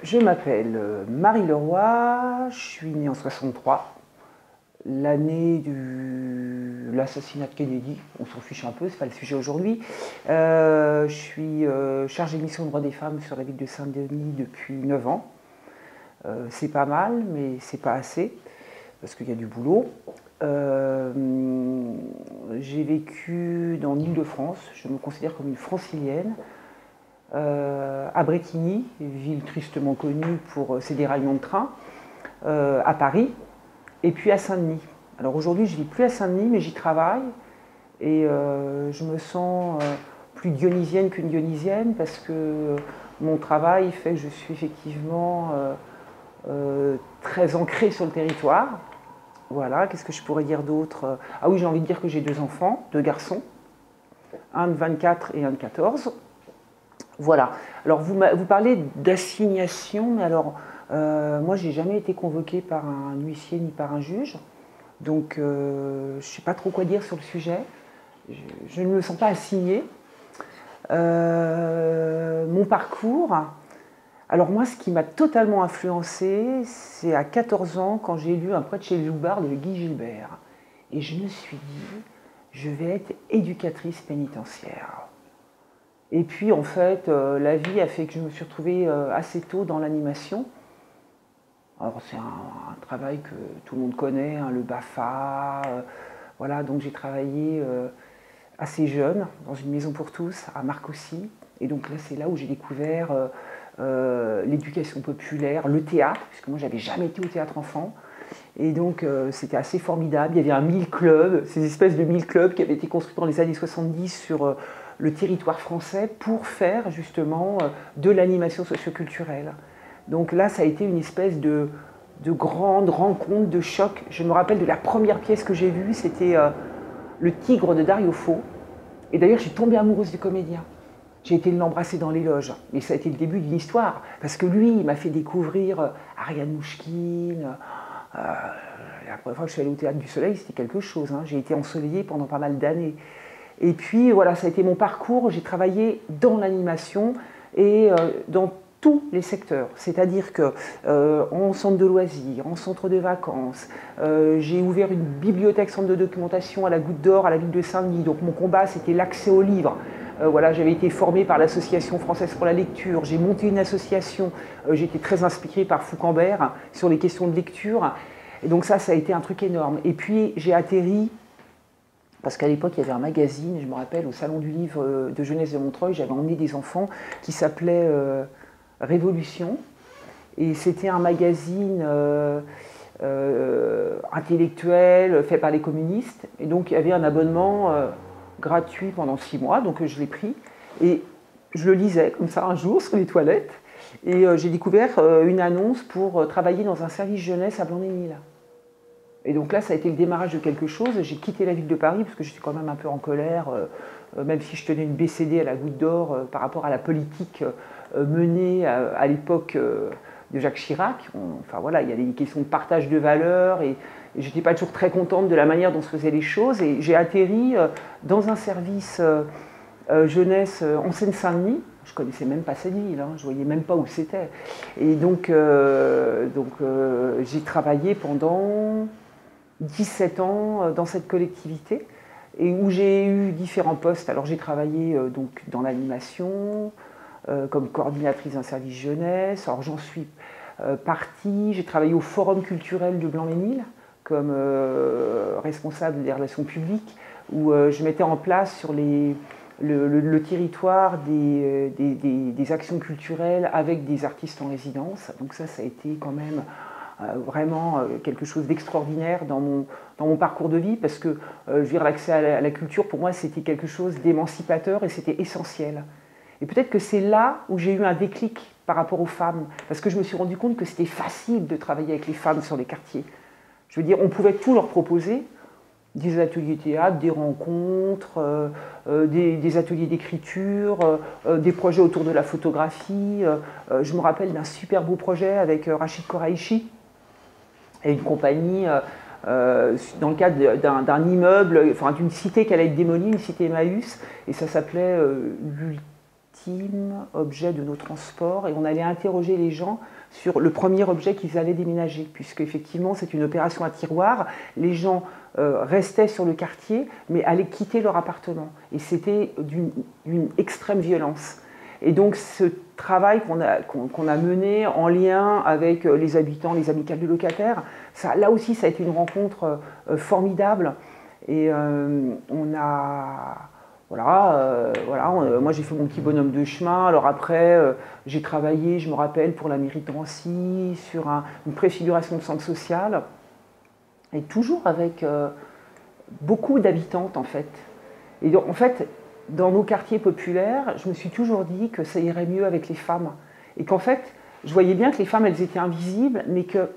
Je m'appelle Marie Leroy, je suis née en 63, l'année de l'assassinat de Kennedy. On s'en fiche un peu, c'est pas le sujet aujourd'hui. Je suis chargée de mission de droits des femmes sur la ville de Saint-Denis depuis 9 ans. C'est pas mal, mais c'est pas assez, parce qu'il y a du boulot. J'ai vécu dans l'Île-de-France, je me considère comme une francilienne. À Brétigny, ville tristement connue pour ses déraillements de train, à Paris, et puis à Saint-Denis. Alors aujourd'hui, je ne vis plus à Saint-Denis, mais j'y travaille, et je me sens plus dionysienne qu'une dionysienne, parce que mon travail fait que je suis effectivement très ancrée sur le territoire. Voilà, qu'est-ce que je pourrais dire d'autre? Ah oui, j'ai envie de dire que j'ai 2 enfants, 2 garçons, un de 24 et un de 14. Voilà. Alors, vous parlez d'assignation, mais alors, moi, j'ai jamais été convoquée par un huissier ni par un juge, donc je ne sais pas trop quoi dire sur le sujet. Je ne me sens pas assignée. Mon parcours, alors moi, ce qui m'a totalement influencée, c'est à 14 ans, quand j'ai lu Un prêtre chez les loupards de Guy Gilbert. Et je me suis dit, je vais être éducatrice pénitentiaire. Et puis, en fait, la vie a fait que je me suis retrouvée assez tôt dans l'animation. Alors, c'est un travail que tout le monde connaît, hein, le BAFA. Voilà, donc j'ai travaillé assez jeune, dans une maison pour tous, à Marcoussis. Et donc là, c'est là où j'ai découvert l'éducation populaire, le théâtre, puisque moi, j'avais jamais été au théâtre enfant. Et donc, c'était assez formidable. Il y avait un 1000 clubs, ces espèces de 1000 clubs qui avaient été construits dans les années 70 sur le territoire français pour faire justement de l'animation socioculturelle. Donc là, ça a été une espèce de grande rencontre, de choc. Je me rappelle de la première pièce que j'ai vue, c'était Le Tigre de Dario Fo. Et d'ailleurs, je suis tombée amoureuse du comédien. J'ai été l'embrasser dans les loges. Et ça a été le début d'une histoire. Parce que lui, il m'a fait découvrir Ariane Mouchkine. La première fois que je suis allée au Théâtre du Soleil, c'était quelque chose. Hein. J'ai été ensoleillée pendant pas mal d'années. Et puis voilà, ça a été mon parcours. J'ai travaillé dans l'animation et dans tous les secteurs. C'est-à-dire qu'en centre de loisirs, en centre de vacances, j'ai ouvert une bibliothèque centre de documentation à la Goutte d'Or, à la ville de Saint-Denis. Donc mon combat, c'était l'accès aux livres. Voilà, j'avais été formée par l'Association française pour la lecture. J'ai monté une association. J'ai été très inspirée par Foucambert sur les questions de lecture. Et donc ça a été un truc énorme. Et puis j'ai atterri, parce qu'à l'époque, il y avait un magazine, je me rappelle, au Salon du Livre de Jeunesse de Montreuil, j'avais emmené des enfants, qui s'appelait Révolution. Et c'était un magazine intellectuel, fait par les communistes. Et donc, il y avait un abonnement gratuit pendant 6 mois, donc je l'ai pris. Et je le lisais comme ça un jour sur les toilettes. Et j'ai découvert une annonce pour travailler dans un service jeunesse à Blanc-les-Milles. Et donc là, ça a été le démarrage de quelque chose. J'ai quitté la ville de Paris parce que j'étais quand même un peu en colère, même si je tenais une BCD à la Goutte d'Or par rapport à la politique menée à l'époque de Jacques Chirac. Enfin voilà, il y a des questions de partage de valeurs et je n'étais pas toujours très contente de la manière dont se faisaient les choses. Et j'ai atterri dans un service jeunesse en Seine-Saint-Denis. Je ne connaissais même pas cette ville, hein, je ne voyais même pas où c'était. Et donc j'ai travaillé pendant 17 ans dans cette collectivité et où j'ai eu différents postes. Alors j'ai travaillé donc dans l'animation, comme coordinatrice d'un service jeunesse. Alors j'en suis partie, j'ai travaillé au Forum culturel de Blanc-les-Milles comme responsable des relations publiques, où je mettais en place sur le territoire des actions culturelles avec des artistes en résidence. Donc ça a été quand même vraiment quelque chose d'extraordinaire dans mon parcours de vie, parce que je veux dire, l'accès à la culture, pour moi, c'était quelque chose d'émancipateur et c'était essentiel. Et peut-être que c'est là où j'ai eu un déclic par rapport aux femmes, parce que je me suis rendu compte que c'était facile de travailler avec les femmes sur les quartiers. Je veux dire, on pouvait tout leur proposer, des ateliers théâtre, des rencontres, des ateliers d'écriture, des projets autour de la photographie. Je me rappelle d'un super beau projet avec Rachid Koraïchi et une compagnie dans le cadre d'un immeuble, enfin d'une cité qui allait être démolie, une cité Emmaüs, et ça s'appelait victimes, objets de nos transports, et on allait interroger les gens sur le premier objet qu'ils allaient déménager, puisque effectivement c'est une opération à tiroir. Les gens restaient sur le quartier, mais allaient quitter leur appartement, et c'était d'une extrême violence. Et donc ce travail qu'on a mené en lien avec les habitants, les amicales de locataires, ça, là aussi ça a été une rencontre formidable. Et on a... moi j'ai fait mon petit bonhomme de chemin. Alors après, j'ai travaillé, je me rappelle, pour la mairie de Drancy, sur une préfiguration de centre social, et toujours avec beaucoup d'habitantes en fait. Et donc, en fait, dans nos quartiers populaires, je me suis toujours dit que ça irait mieux avec les femmes. Et qu'en fait, je voyais bien que les femmes, elles étaient invisibles, mais que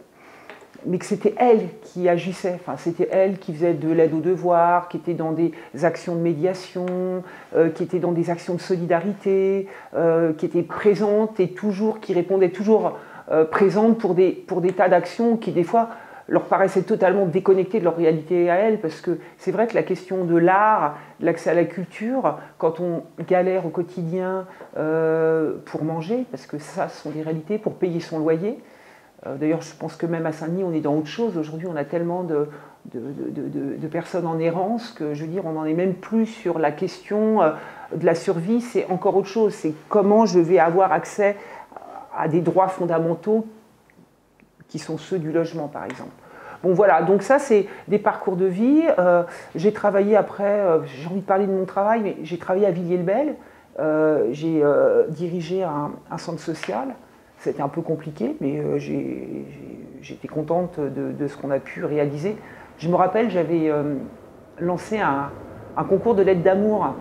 c'était elles qui agissaient. Enfin, c'était elles qui faisaient de l'aide aux devoirs, qui étaient dans des actions de médiation, qui étaient dans des actions de solidarité, qui étaient présentes et toujours, qui répondaient toujours présentes pour des tas d'actions qui, des fois, leur paraissaient totalement déconnectées de leur réalité à elles, parce que c'est vrai que la question de l'art, de l'accès à la culture, quand on galère au quotidien pour manger, parce que ça, ce sont des réalités, pour payer son loyer. D'ailleurs, je pense que même à Saint-Denis, on est dans autre chose. Aujourd'hui, on a tellement de personnes en errance que, je veux dire, on n'en est même plus sur la question de la survie. C'est encore autre chose. C'est comment je vais avoir accès à des droits fondamentaux qui sont ceux du logement, par exemple. Bon, voilà. Donc ça, c'est des parcours de vie. J'ai travaillé après, j'ai envie de parler de mon travail, mais j'ai travaillé à Villiers-le-Bel. J'ai dirigé un centre social. C'était un peu compliqué, mais j'étais contente de ce qu'on a pu réaliser. Je me rappelle, j'avais lancé un concours de lettres d'amour.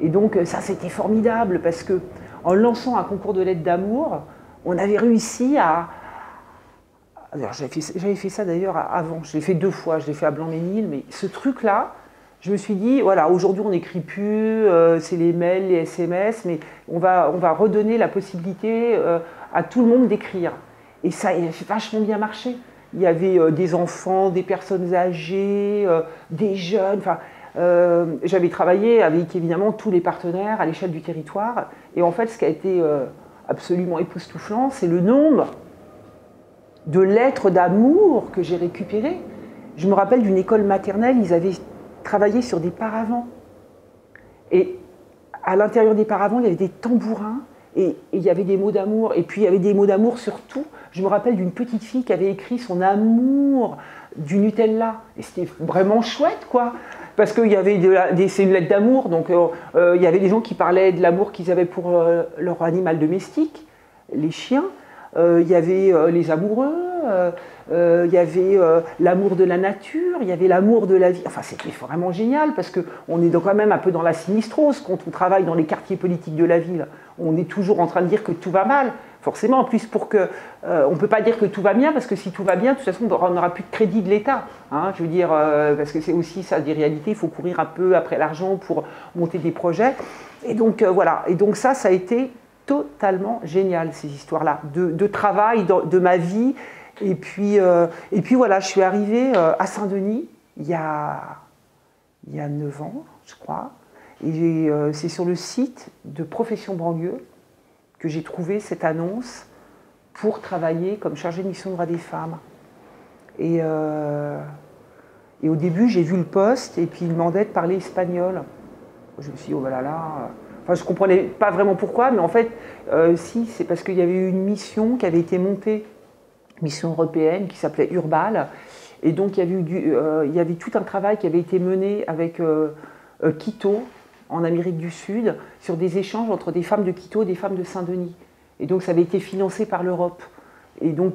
Et donc ça, c'était formidable, parce qu'en lançant un concours de lettres d'amour, on avait réussi à... J'avais fait ça d'ailleurs avant, je l'ai fait 2 fois, je l'ai fait à Blanc-Ménil, mais ce truc-là, je me suis dit, voilà, aujourd'hui on n'écrit plus, c'est les mails, les SMS, mais on va redonner la possibilité à tout le monde d'écrire. Et ça a vachement bien marché. Il y avait des enfants, des personnes âgées, des jeunes. Enfin, j'avais travaillé avec évidemment tous les partenaires à l'échelle du territoire. Et en fait, ce qui a été absolument époustouflant, c'est le nombre de lettres d'amour que j'ai récupérées. Je me rappelle d'une école maternelle, ils avaient travailler sur des paravents. Et à l'intérieur des paravents, il y avait des tambourins, et il y avait des mots d'amour. Et puis il y avait des mots d'amour sur tout. Je me rappelle d'une petite fille qui avait écrit son amour du Nutella. Et c'était vraiment chouette, quoi. Parce qu'il y avait c'est une lettre d'amour, donc il y avait des gens qui parlaient de l'amour qu'ils avaient pour leur animal domestique, les chiens. Il y avait les amoureux, il y avait l'amour de la nature, il y avait l'amour de la vie. Enfin, c'était vraiment génial, parce qu'on est quand même un peu dans la sinistrose quand on travaille dans les quartiers politiques de la ville. On est toujours en train de dire que tout va mal. Forcément, en plus, on ne peut pas dire que tout va bien, parce que si tout va bien, de toute façon, on n'aura plus de crédit de l'État. Hein, je veux dire, parce que c'est aussi ça, des réalités, il faut courir un peu après l'argent pour monter des projets. Et donc, voilà. Et donc ça a été totalement génial, ces histoires-là, de travail, de ma vie. Et puis voilà, je suis arrivée à Saint-Denis il y a 9 ans, je crois. Et c'est sur le site de Profession Banlieue que j'ai trouvé cette annonce pour travailler comme chargée de mission de droits des femmes. Et au début, j'ai vu le poste, et puis il demandait de parler espagnol. Je me suis dit, oh là là... Enfin, je ne comprenais pas vraiment pourquoi, mais en fait, si, c'est parce qu'il y avait eu une mission qui avait été montée, mission européenne, qui s'appelait Urbal. Et donc, il y avait tout un travail qui avait été mené avec Quito, en Amérique du Sud, sur des échanges entre des femmes de Quito et des femmes de Saint-Denis. Et donc, ça avait été financé par l'Europe. Et donc,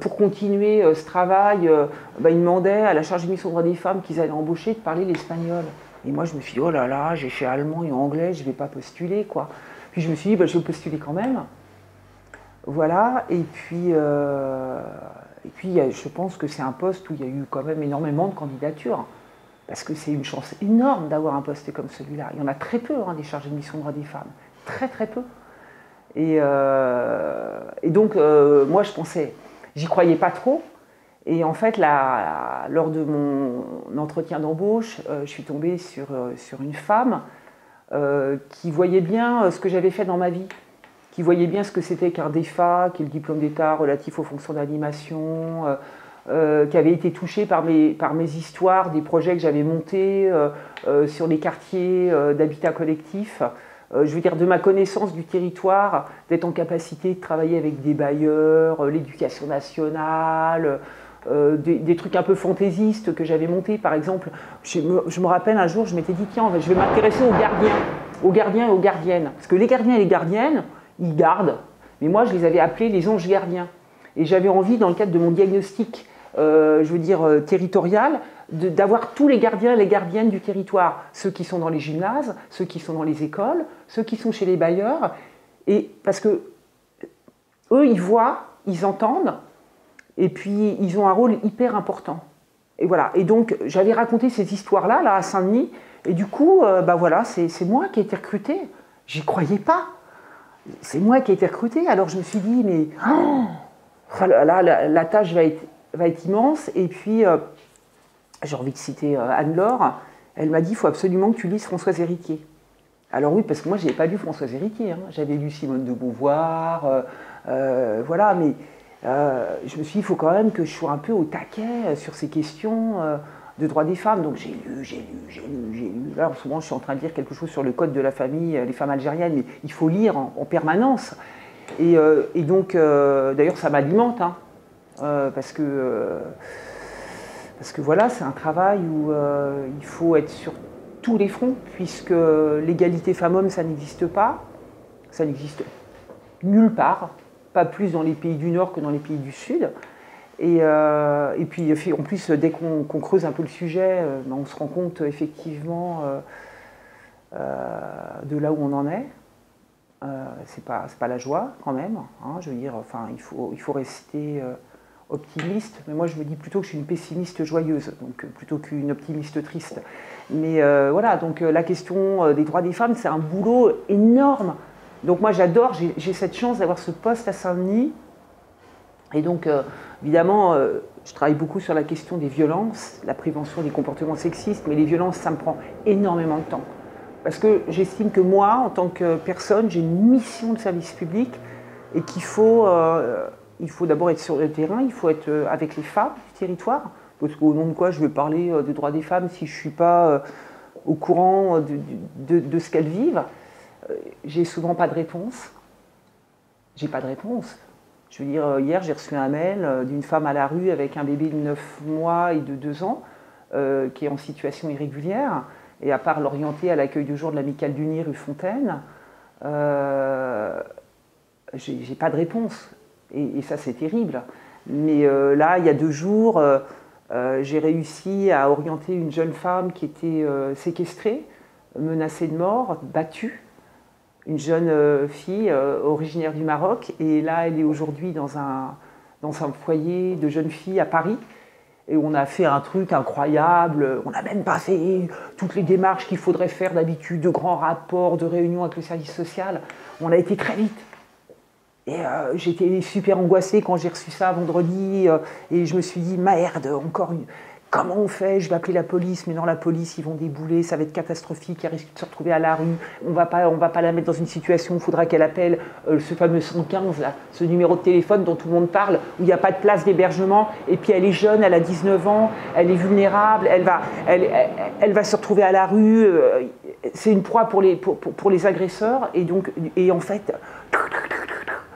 pour continuer ce travail, ils demandaient à la chargée de mission de droits des femmes qu'ils allaient embaucher de parler l'espagnol. Et moi, je me suis dit, oh là là, j'ai fait allemand et anglais, je ne vais pas postuler, quoi. Puis je me suis dit, je vais postuler quand même. Voilà, et puis je pense que c'est un poste où il y a eu quand même énormément de candidatures. Parce que c'est une chance énorme d'avoir un poste comme celui-là. Il y en a très peu, des chargés de mission de droits des femmes. Très, très peu. Et donc, moi, je pensais, j'y croyais pas trop. Et en fait, lors de mon entretien d'embauche, je suis tombée sur une femme qui voyaient bien ce que j'avais fait dans ma vie, qui voyaient bien ce que c'était qu'un DEFA, qui est le diplôme d'État relatif aux fonctions d'animation, qui avaient été touchés par mes histoires, des projets que j'avais montés sur les quartiers d'habitat collectif. Je veux dire, de ma connaissance du territoire, d'être en capacité de travailler avec des bailleurs, l'éducation nationale, des trucs un peu fantaisistes que j'avais montés. Par exemple, je me rappelle un jour, je m'étais dit, tiens, je vais m'intéresser aux gardiens et aux gardiennes. Parce que les gardiens et les gardiennes, ils gardent, mais moi, je les avais appelés les anges gardiens. Et j'avais envie, dans le cadre de mon diagnostic, je veux dire, territorial, d'avoir tous les gardiens et les gardiennes du territoire, ceux qui sont dans les gymnases, ceux qui sont dans les écoles, ceux qui sont chez les bailleurs, et parce que eux, ils voient, ils entendent, et puis ils ont un rôle hyper important. Et voilà. Et donc j'avais raconté ces histoires-là, là à Saint-Denis, et du coup, bah voilà, c'est moi qui ai été recrutée. J'y croyais pas. C'est moi qui ai été recrutée. Alors je me suis dit, mais là, la tâche va être immense. Et puis j'ai envie de citer Anne-Laure, elle m'a dit, il faut absolument que tu lises Françoise Héritier. Alors oui, parce que moi, je n'avais pas lu Françoise Héritier, hein. J'avais lu Simone de Beauvoir, voilà, mais je me suis dit, il faut quand même que je sois un peu au taquet sur ces questions de droits des femmes. Donc j'ai lu. Là, en ce moment, je suis en train de lire quelque chose sur le code de la famille, les femmes algériennes, mais il faut lire en permanence. Et donc, d'ailleurs, ça m'alimente, hein, parce que voilà, c'est un travail où il faut être sur tous les fronts, puisque l'égalité femmes-hommes, ça n'existe pas. Ça n'existe nulle part, pas plus dans les pays du Nord que dans les pays du Sud. Et puis, en plus, dès qu'on creuse un peu le sujet, on se rend compte effectivement de là où on en est. C'est pas la joie, quand même, hein, je veux dire, enfin, il faut rester optimiste, mais moi je me dis plutôt que je suis une pessimiste joyeuse, donc plutôt qu'une optimiste triste. Mais voilà, donc la question des droits des femmes, c'est un boulot énorme. Donc moi j'adore, j'ai cette chance d'avoir ce poste à Saint-Denis. Et donc évidemment, je travaille beaucoup sur la question des violences, la prévention des comportements sexistes, mais les violences, ça me prend énormément de temps. Parce que j'estime que moi, en tant que personne, j'ai une mission de service public et qu'il faut... il faut d'abord être sur le terrain, il faut être avec les femmes du territoire, parce qu'au nom de quoi je vais parler des droits des femmes si je ne suis pas au courant de ce qu'elles vivent. J'ai souvent pas de réponse. J'ai pas de réponse. Je veux dire, hier j'ai reçu un mail d'une femme à la rue avec un bébé de 9 mois et de 2 ans qui est en situation irrégulière, et à part l'orienter à l'accueil de jour de l'Amicale du Nid rue Fontaine, j'ai pas de réponse. Et ça, c'est terrible. Mais là, il y a 2 jours, j'ai réussi à orienter une jeune femme qui était séquestrée, menacée de mort, battue. Une jeune fille originaire du Maroc. Et là, elle est aujourd'hui dans un foyer de jeunes filles à Paris. Et on a fait un truc incroyable. On n'a même pas fait toutes les démarches qu'il faudrait faire d'habitude, de grands rapports, de réunions avec le service social. On a été très vite. Et j'étais super angoissée quand j'ai reçu ça vendredi, et je me suis dit, merde, encore une... Comment on fait? Je vais appeler la police, mais non, la police, ils vont débouler, ça va être catastrophique, elle risque de se retrouver à la rue, on va pas la mettre dans une situation où il faudra qu'elle appelle ce fameux 115, là, ce numéro de téléphone dont tout le monde parle, où il n'y a pas de place d'hébergement, et puis elle est jeune, elle a 19 ans, elle est vulnérable, elle va se retrouver à la rue, c'est une proie pour les agresseurs, et en fait...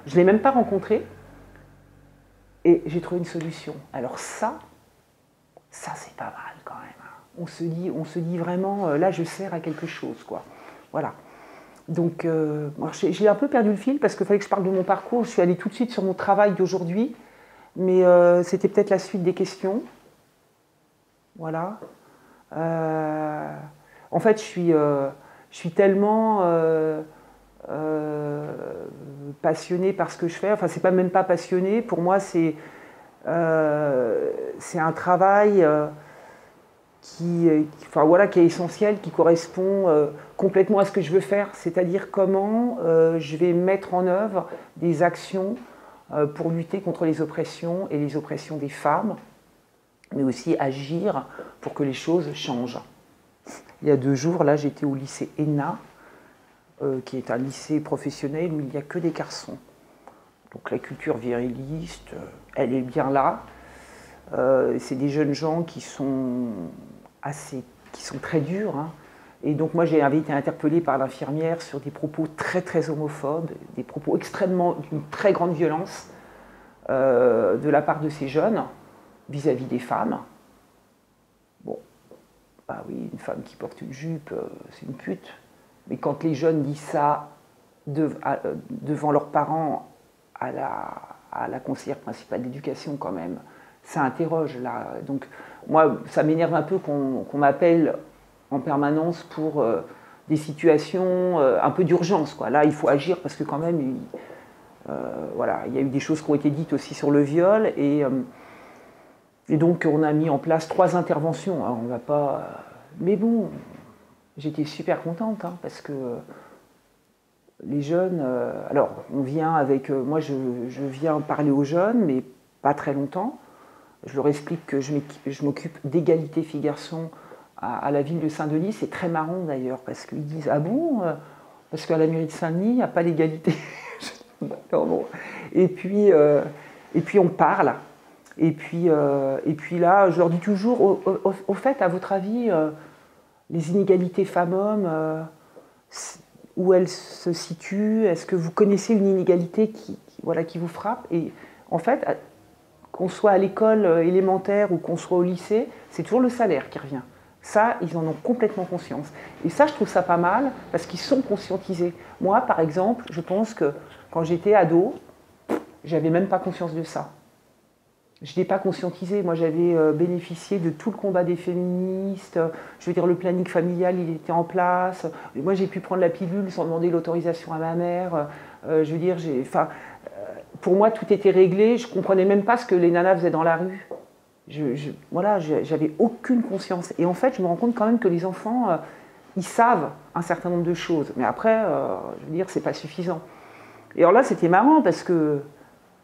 Je ne l'ai même pas rencontré et j'ai trouvé une solution. Alors ça c'est pas mal quand même. On se dit vraiment, là je sers à quelque chose, quoi. Voilà. Donc j'ai un peu perdu le fil parce qu'il fallait que je parle de mon parcours. Je suis allée tout de suite sur mon travail d'aujourd'hui, mais c'était peut-être la suite des questions. Voilà. En fait, je suis tellement... passionnée par ce que je fais, enfin c'est pas même pas passionné, pour moi c'est un travail qui est essentiel, qui correspond complètement à ce que je veux faire, c'est-à-dire comment je vais mettre en œuvre des actions pour lutter contre les oppressions et les oppressions des femmes, mais aussi agir pour que les choses changent. Il y a 2 jours, là j'étais au lycée ENA. qui est un lycée professionnel où il n'y a que des garçons. Donc la culture viriliste, elle est bien là. C'est des jeunes gens qui sont très durs, hein. Et donc moi j'avais été interpellée par l'infirmière sur des propos très très homophobes, des propos extrêmement d'une très grande violence de la part de ces jeunes vis-à-vis des femmes. Bon, bah oui, une femme qui porte une jupe, c'est une pute. Mais quand les jeunes disent ça devant leurs parents à la conseillère principale d'éducation quand même, ça interroge là. Donc moi, ça m'énerve un peu qu'on m'appelle en permanence pour des situations un peu d'urgence, quoi. Là, il faut agir parce que quand même, voilà, il y a eu des choses qui ont été dites aussi sur le viol et donc on a mis en place 3 interventions. Alors, on va pas, mais bon, j'étais super contente hein, parce que les jeunes, alors on vient avec, moi je viens parler aux jeunes, mais pas très longtemps. Je leur explique que je m'occupe d'égalité filles-garçons à la ville de Saint-Denis. C'est très marrant d'ailleurs, parce qu'ils disent « Ah bon parce qu'à la mairie de Saint-Denis, il n'y a pas l'égalité. » Bon. Et puis on parle. Et puis là, je leur dis toujours, au fait, à votre avis, les inégalités femmes-hommes, où elles se situent? Est-ce que vous connaissez une inégalité qui vous frappe? Et en fait, qu'on soit à l'école élémentaire ou qu'on soit au lycée, c'est toujours le salaire qui revient. Ça, ils en ont complètement conscience. Et ça, je trouve ça pas mal, parce qu'ils sont conscientisés. Moi, par exemple, je pense que quand j'étais ado, j'avais même pas conscience de ça. Je n'étais pas conscientisée. Moi, j'avais bénéficié de tout le combat des féministes. Je veux dire, le planning familial, il était en place. Moi, j'ai pu prendre la pilule sans demander l'autorisation à ma mère. Je veux dire, pour moi, tout était réglé. Je ne comprenais même pas ce que les nanas faisaient dans la rue. Voilà, j'avais aucune conscience. Et en fait, je me rends compte quand même que les enfants, ils savent un certain nombre de choses. Mais après, je veux dire, c'est pas suffisant. Et alors là, c'était marrant parce que,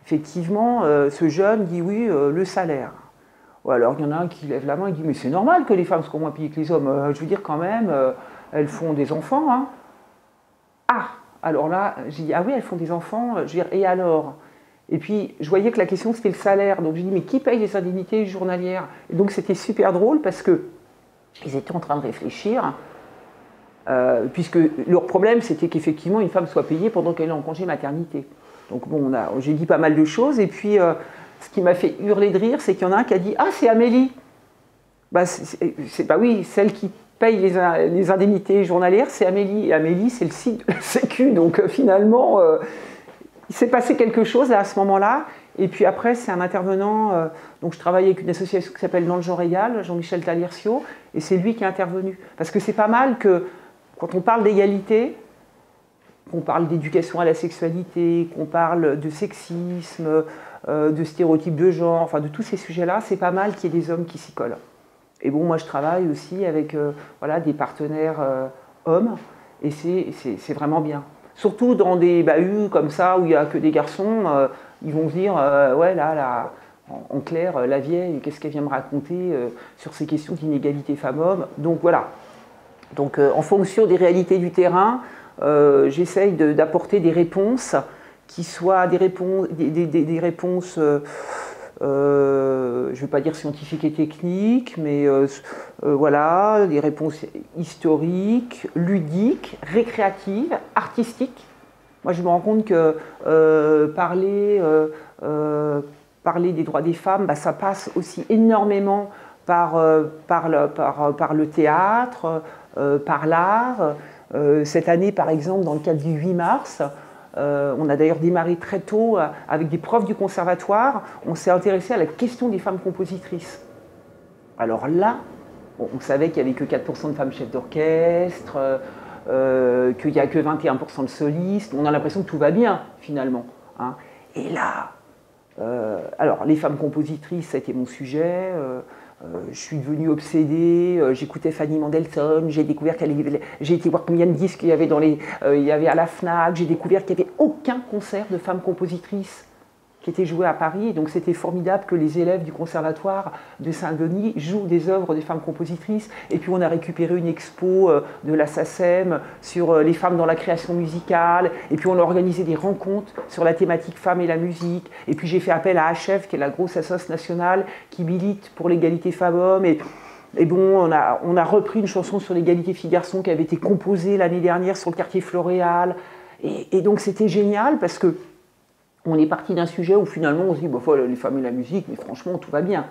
effectivement, ce jeune dit oui, le salaire. Ou alors, il y en a un qui lève la main et dit mais c'est normal que les femmes soient moins payées que les hommes. Je veux dire, quand même, elles font des enfants. Hein. Ah, alors là, j'ai dit ah oui, elles font des enfants. Je veux dire, et alors? Et puis, je voyais que la question, c'était le salaire. Donc, j'ai dit, mais qui paye les indemnités journalières? Et donc, c'était super drôle parce qu'ils étaient en train de réfléchir, puisque leur problème, c'était qu'effectivement, une femme soit payée pendant qu'elle est en congé maternité. Donc, bon, j'ai dit pas mal de choses. Et puis, ce qui m'a fait hurler de rire, c'est qu'il y en a un qui a dit « Ah, c'est Amélie !» Bah oui, celle qui paye les indemnités journalières, c'est Amélie. Et Amélie, c'est le site de la Sécu. Donc, finalement... il s'est passé quelque chose à ce moment-là, et puis après, c'est un intervenant, donc je travaille avec une association qui s'appelle Dans le genre égal, Jean-Michel Taliercio, et c'est lui qui est intervenu. Parce que c'est pas mal que, quand on parle d'égalité, qu'on parle d'éducation à la sexualité, qu'on parle de sexisme, de stéréotypes de genre, enfin de tous ces sujets-là, c'est pas mal qu'il y ait des hommes qui s'y collent. Et bon, moi je travaille aussi avec voilà, des partenaires hommes, et c'est vraiment bien. Surtout dans des bahuts comme ça, où il n'y a que des garçons, ils vont se dire ouais, là, en clair, la vieille, qu'est-ce qu'elle vient me raconter sur ces questions d'inégalité femmes-hommes. Donc voilà. Donc en fonction des réalités du terrain, j'essaye d'apporter des réponses qui soient des réponses, je ne vais pas dire scientifiques et techniques, mais voilà, des réponses historiques, ludiques, récréatives, artistiques. Moi, je me rends compte que parler des droits des femmes, bah, ça passe aussi énormément par le théâtre, par l'art. Cette année, par exemple, dans le cadre du 8 mars, on a d'ailleurs démarré très tôt avec des profs du conservatoire. On s'est intéressé à la question des femmes compositrices. Alors là, on savait qu'il n'y avait que 4% de femmes chefs d'orchestre, qu'il n'y a que 21% de solistes. On a l'impression que tout va bien, finalement. Hein. Et là, alors les femmes compositrices, ça a été mon sujet. Je suis devenue obsédée, j'écoutais Fanny Mendelssohn, j'ai découvert j'ai été voir combien de disques il y avait, il y avait à la FNAC, j'ai découvert qu'il n'y avait aucun concert de femmes compositrices qui était joué à Paris. Et donc c'était formidable que les élèves du conservatoire de Saint-Denis jouent des œuvres des femmes compositrices. Et puis on a récupéré une expo de la SACEM sur les femmes dans la création musicale. Et puis on a organisé des rencontres sur la thématique femmes et la musique. Et puis j'ai fait appel à HF, qui est la grosse association nationale qui milite pour l'égalité femmes-hommes. Et bon, on a repris une chanson sur l'égalité filles-garçons qui avait été composée l'année dernière sur le quartier Floréal. Et donc c'était génial parce que on est parti d'un sujet où finalement on se dit bah, les femmes et la musique, mais franchement tout va bien.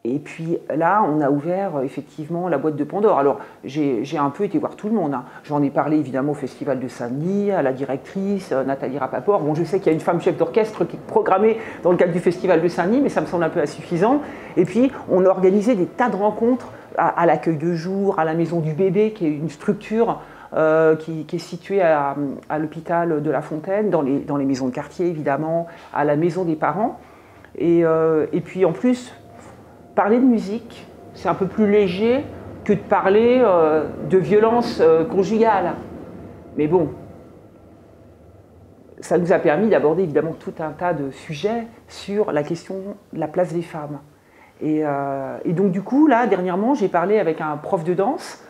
Et puis là, on a ouvert effectivement la boîte de Pandore. Alors j'ai un peu été voir tout le monde. Hein. J'en ai parlé évidemment au Festival de Saint-Denis, à la directrice, Nathalie Rapaport. Bon, je sais qu'il y a une femme chef d'orchestre qui est programmée dans le cadre du Festival de Saint-Denis, mais ça me semble un peu insuffisant. Et puis on a organisé des tas de rencontres à l'accueil de jour, à la Maison du Bébé, qui est une structure qui est située à l'hôpital de La Fontaine, dans les maisons de quartier évidemment, à la maison des parents. Et puis en plus, parler de musique, c'est un peu plus léger que de parler de violence conjugale. Mais bon, ça nous a permis d'aborder évidemment tout un tas de sujets sur la question de la place des femmes. Et donc du coup, là, dernièrement, j'ai parlé avec un prof de danse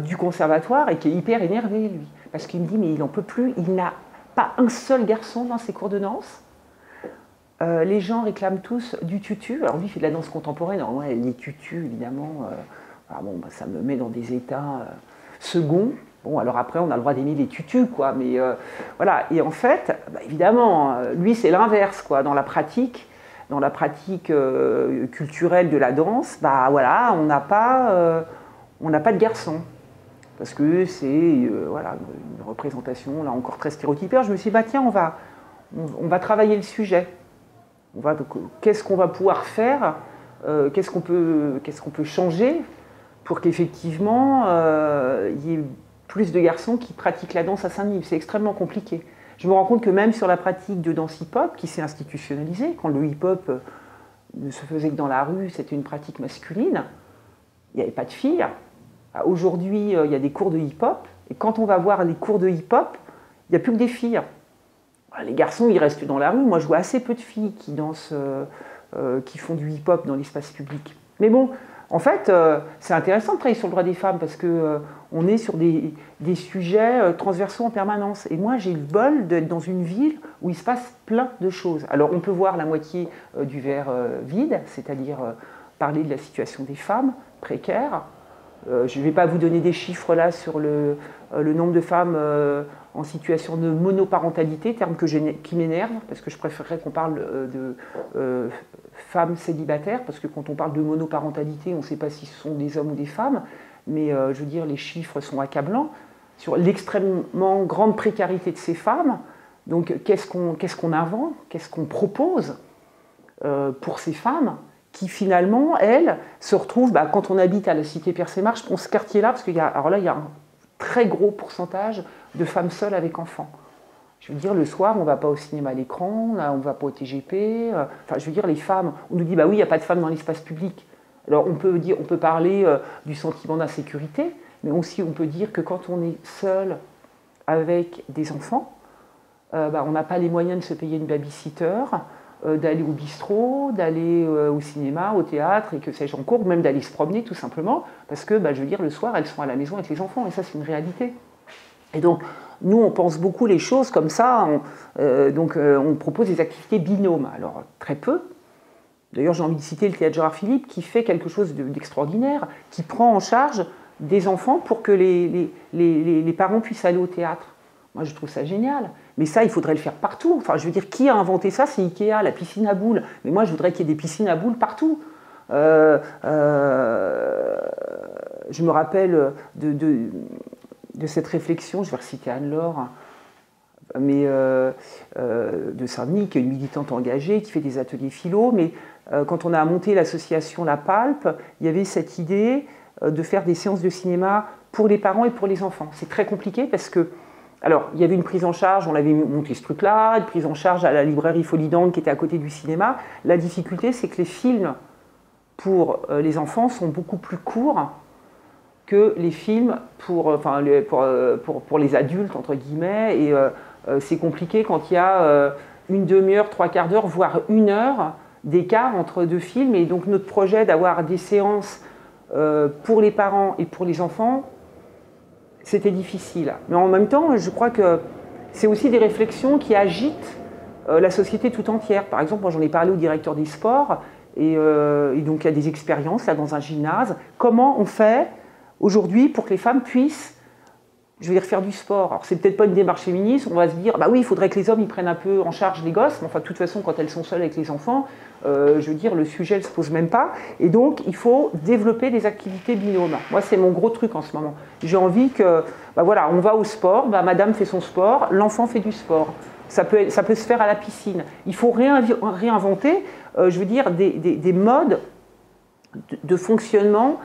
du conservatoire et qui est hyper énervé, lui. Parce qu'il me dit, mais il n'en peut plus, il n'a pas un seul garçon dans ses cours de danse. Les gens réclament tous du tutu. Alors lui, il fait de la danse contemporaine. Alors moi, les tutus, évidemment, ça me met dans des états seconds. Bon, alors après, on a le droit d'aimer les tutus, quoi. Mais voilà. Et en fait, évidemment, lui, c'est l'inverse, quoi. Dans la pratique culturelle de la danse, voilà, on n'a pas de garçon. Parce que c'est voilà, une représentation, là encore, très stéréotypée. Alors je me suis dit, tiens, on va travailler le sujet. Qu'est-ce qu'on va pouvoir faire, qu'est-ce qu'on peut changer pour qu'effectivement il y ait plus de garçons qui pratiquent la danse à Saint-Denis. C'est extrêmement compliqué. Je me rends compte que même sur la pratique de danse hip-hop, qui s'est institutionnalisée, quand le hip-hop ne se faisait que dans la rue, c'était une pratique masculine, il n'y avait pas de filles. Aujourd'hui, il y a des cours de hip-hop, et quand on va voir les cours de hip-hop, il n'y a plus que des filles. Les garçons, ils restent dans la rue. Moi, je vois assez peu de filles qui dansent, qui font du hip-hop dans l'espace public. Mais bon, en fait, c'est intéressant de travailler sur le droit des femmes parce qu'on est sur des sujets transversaux en permanence. Et moi, j'ai le bol d'être dans une ville où il se passe plein de choses. Alors, on peut voir la moitié du verre vide, c'est-à-dire parler de la situation des femmes précaires. Je ne vais pas vous donner des chiffres là sur le nombre de femmes en situation de monoparentalité, terme qui m'énerve, parce que je préférerais qu'on parle de femmes célibataires, parce que quand on parle de monoparentalité, on ne sait pas si ce sont des hommes ou des femmes, mais je veux dire, les chiffres sont accablants sur l'extrêmement grande précarité de ces femmes. Donc qu'est-ce qu'on invente, qu'est-ce qu'on propose pour ces femmes qui finalement, elles, se retrouvent, quand on habite à la cité Pierre-Sémar, je prends ce quartier-là, parce qu'il y a un très gros pourcentage de femmes seules avec enfants. Je veux dire, le soir, on ne va pas au cinéma à l'écran, on ne va pas au TGP. Enfin, je veux dire, les femmes, on nous dit, oui, il n'y a pas de femmes dans l'espace public. Alors, on peut parler du sentiment d'insécurité, mais aussi on peut dire que quand on est seul avec des enfants, on n'a pas les moyens de se payer une babysitter, d'aller au bistrot, d'aller au cinéma, au théâtre, et que sais-je encore, ou même d'aller se promener tout simplement, parce que, je veux dire, le soir, elles sont à la maison avec les enfants, et ça, c'est une réalité. Et donc, nous, on pense beaucoup les choses comme ça, on propose des activités binômes, alors très peu. D'ailleurs, j'ai envie de citer le théâtre Gérard Philippe, qui fait quelque chose d'extraordinaire, qui prend en charge des enfants pour que les parents puissent aller au théâtre. Moi, je trouve ça génial. Mais ça, il faudrait le faire partout. Enfin, je veux dire, qui a inventé ça? C'est Ikea, la piscine à boules. Mais moi, je voudrais qu'il y ait des piscines à boules partout. Je me rappelle de cette réflexion, je vais reciter Anne-Laure, mais de Saint-Denis, qui est une militante engagée, qui fait des ateliers philo. Mais quand on a monté l'association La Palpe, il y avait cette idée de faire des séances de cinéma pour les parents et pour les enfants. C'est très compliqué parce que alors, il y avait une prise en charge, on avait monté ce truc-là, une prise en charge à la librairie Folidange qui était à côté du cinéma. La difficulté, c'est que les films pour les enfants sont beaucoup plus courts que les films pour les adultes, entre guillemets. Et c'est compliqué quand il y a une demi-heure, trois quarts d'heure, voire une heure d'écart entre deux films. Et donc notre projet d'avoir des séances pour les parents et pour les enfants, c'était difficile. Mais en même temps, je crois que c'est aussi des réflexions qui agitent la société tout entière. Par exemple, moi j'en ai parlé au directeur des sports, et donc il y a des expériences là dans un gymnase. Comment on fait aujourd'hui pour que les femmes puissent, je veux dire, faire du sport? Alors c'est peut-être pas une démarche féministe, on va se dire, bah oui, il faudrait que les hommes ils prennent un peu en charge les gosses, mais enfin de toute façon quand elles sont seules avec les enfants, je veux dire, le sujet ne se pose même pas. Et donc il faut développer des activités binômes. Moi c'est mon gros truc en ce moment. J'ai envie que, bah voilà, on va au sport, bah madame fait son sport, l'enfant fait du sport. Ça peut se faire à la piscine. Il faut réinventer, je veux dire, des modes de fonctionnement